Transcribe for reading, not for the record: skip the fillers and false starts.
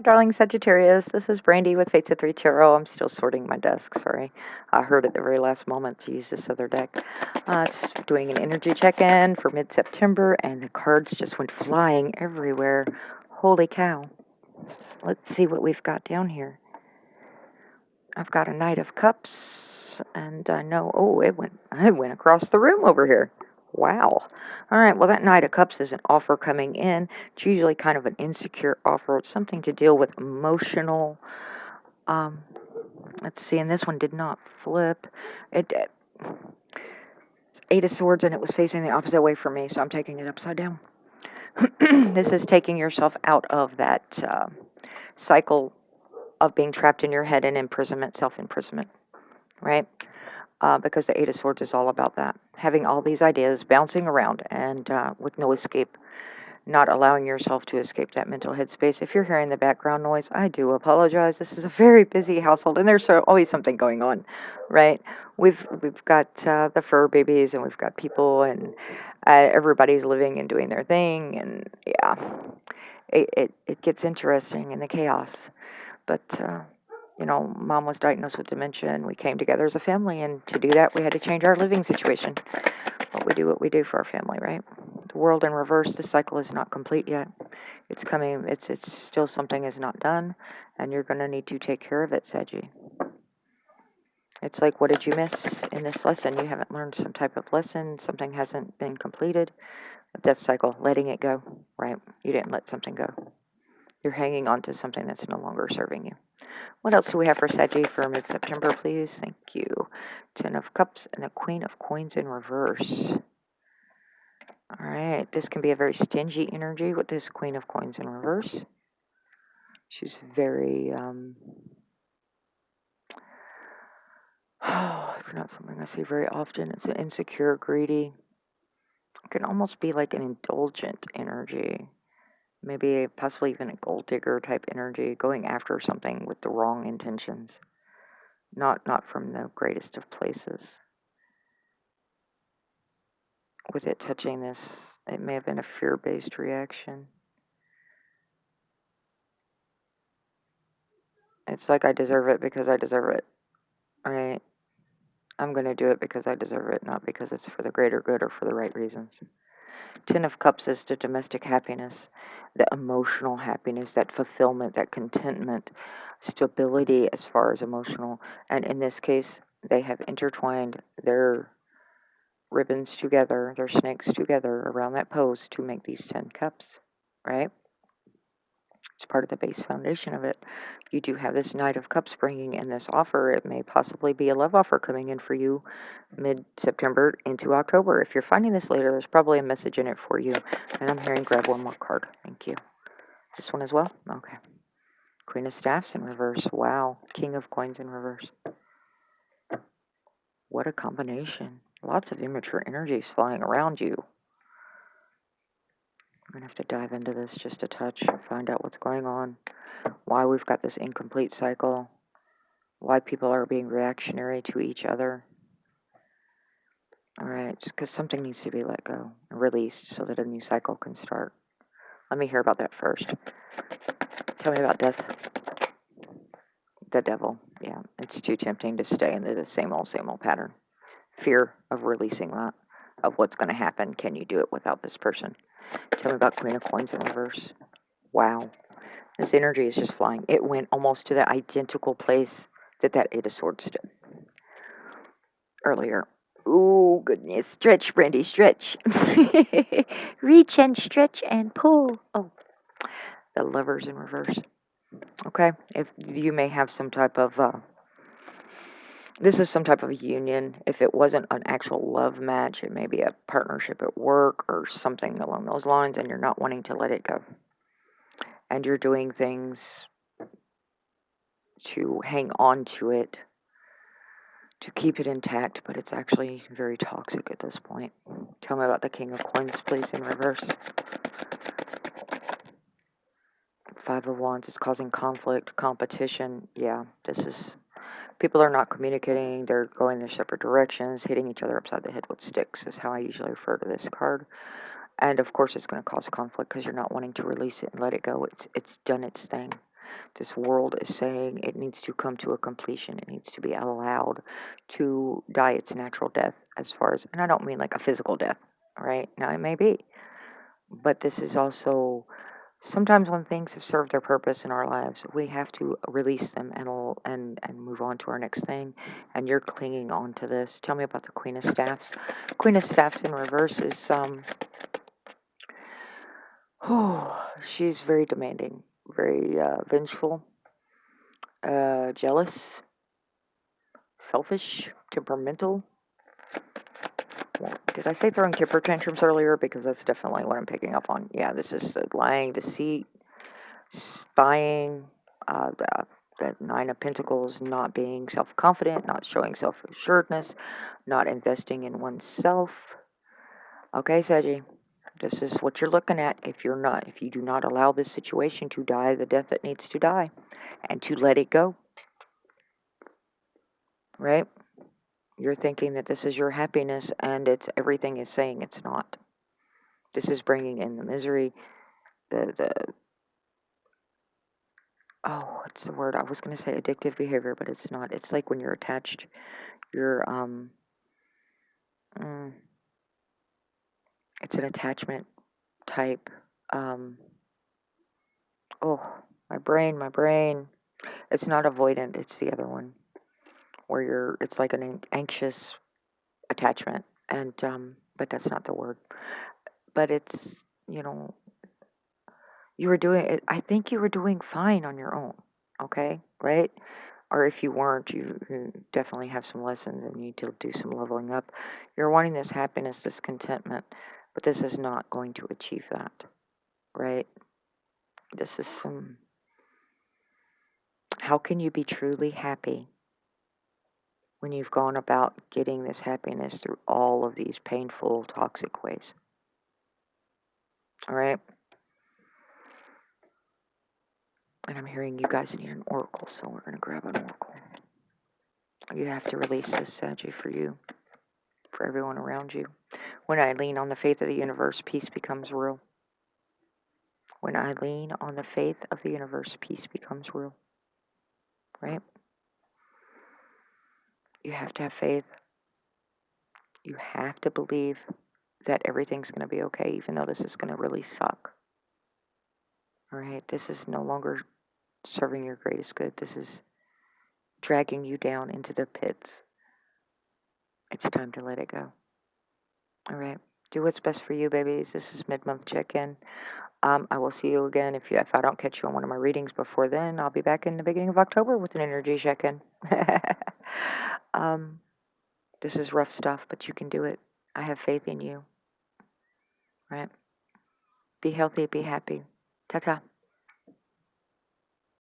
Hi, darling Sagittarius. This is Brandy with Fates of Three Tarot. I'm still sorting my desk. Sorry. I heard at the very last moment to use this other deck. It's doing an energy check in for mid September, and the cards just went flying everywhere. Holy cow. Let's see what we've got down here. I've got a Knight of Cups, and I know, oh, it went across the room over here. Wow. All right, well, that Knight of Cups is an offer coming in. It's usually kind of an insecure offer. It's something to deal with emotional. Um, let's see, and this one did not flip. It's Eight of Swords, and it was facing the opposite way for me, so I'm taking it upside down. This is taking yourself out of that cycle of being trapped in your head and imprisonment, self-imprisonment, right? Because the Eight of Swords is all about that. Having all these ideas bouncing around and with no escape, not allowing yourself to escape that mental headspace. If you're hearing the background noise, I do apologize. This is a very busy household, and there's always something going on, right? We've got the fur babies, and we've got people, and everybody's living and doing their thing, and yeah, it gets interesting in the chaos. But Mom was diagnosed with dementia, and we came together as a family, and to do that, we had to change our living situation. But we do what we do for our family, right? The world in reverse, this cycle is not complete yet. It's coming, it's still something is not done, and you're going to need to take care of it, Saggy. It's like, what did you miss in this lesson? You haven't learned some type of lesson, something hasn't been completed. A death cycle, letting it go, right? You didn't let something go. You're hanging on to something that's no longer serving you. What else do we have for Saggy for mid-September, please? Thank you. Ten of Cups and the Queen of Coins in reverse. All right, this can be a very stingy energy with this Queen of Coins in reverse. She's very, it's not something I see very often. It's an insecure, greedy. It can almost be like an indulgent energy. Maybe possibly even a gold digger type energy, going after something with the wrong intentions. Not from the greatest of places. With it touching this, it may have been a fear-based reaction. It's like I deserve it because I deserve it, right? I'm going to do it because I deserve it, not because it's for the greater good or for the right reasons. Ten of Cups is the domestic happiness, the emotional happiness, that fulfillment, that contentment, stability as far as emotional. And in this case, they have intertwined their ribbons together, their snakes together around that pose to make these 10 cups, right? It's part of the base foundation of it. You do have this Knight of Cups bringing in this offer. It may possibly be a love offer coming in for you mid-September into October. If you're finding this later, there's probably a message in it for you. And I'm hearing grab one more card. Thank you. This one as well? Okay. Queen of Staffs in reverse. Wow. King of Coins in reverse. What a combination. Lots of immature energies flying around you. I'm going to have to dive into this just a touch, find out what's going on, why we've got this incomplete cycle, why people are being reactionary to each other. All right, because something needs to be let go and released so that a new cycle can start. Let me hear about that first. Tell me about death. The devil. Yeah, it's too tempting to stay in the same old pattern. Fear of releasing that, of what's going to happen. Can you do it without this person? Tell me about Queen of Coins in reverse. Wow. This energy is just flying. It went almost to the identical place that Eight of Swords did earlier. Oh, goodness. Stretch, Brandy, stretch. Reach and stretch and pull. Oh, the Lovers in reverse. Okay. If you may have some type of, this is some type of union. If it wasn't an actual love match, it may be a partnership at work or something along those lines, and you're not wanting to let it go. And you're doing things to hang on to it, to keep it intact, but it's actually very toxic at this point. Tell me about the King of Coins, please, in reverse. Five of Wands is causing conflict, competition. Yeah, this is, people are not communicating. They're going their separate directions, hitting each other upside the head with sticks is how I usually refer to this card. And of course, it's going to cause conflict because you're not wanting to release it and let it go. It's done its thing. This world is saying it needs to come to a completion. It needs to be allowed to die its natural death, as far as, and I don't mean like a physical death, right? Now, it may be, but this is also sometimes when things have served their purpose in our lives, we have to release them and move on to our next thing. And you're clinging on to this. Tell me about the Queen of Staffs. Queen of Staffs in reverse is she's very demanding, very vengeful, jealous, selfish, temperamental. Well, did I say throwing temper tantrums earlier? Because that's definitely what I'm picking up on. Yeah, this is the lying, deceit, spying, the Nine of Pentacles, not being self-confident, not showing self-assuredness, not investing in oneself. Okay, Saggy, this is what you're looking at if you do not allow this situation to die the death that needs to die and to let it go, right? You're thinking that this is your happiness and everything is saying it's not. This is bringing in the misery, the oh, what's the word? I was going to say addictive behavior, but it's not. It's like when you're attached, you're mm, it's an attachment type. Um, oh, my brain. It's not avoidant. It's the other one where it's like an anxious attachment, and but that's not the word. But it's you know you were doing it. I think you were doing fine on your own. Okay, right? Or if you weren't, you definitely have some lessons and you need to do some leveling up. You're wanting this happiness, this contentment, but this is not going to achieve that, right? This is some. How can you be truly happy when you've gone about getting this happiness through all of these painful, toxic ways? All right? And I'm hearing you guys need an oracle, so we're going to grab an oracle. You have to release this, Saggy, for you, for everyone around you. When I lean on the faith of the universe, peace becomes real. When I lean on the faith of the universe, peace becomes real. Right? You have to have faith. You have to believe that everything's going to be okay, even though this is going to really suck. All right? This is no longer serving your greatest good. This is dragging you down into the pits. It's time to let it go. All right? Do what's best for you, babies. This is mid-month check-in. I will see you again. If I don't catch you on one of my readings before then, I'll be back in the beginning of October with an energy check-in. This is rough stuff, but you can do it. I have faith in you. Right? Be healthy, be happy. Ta-ta.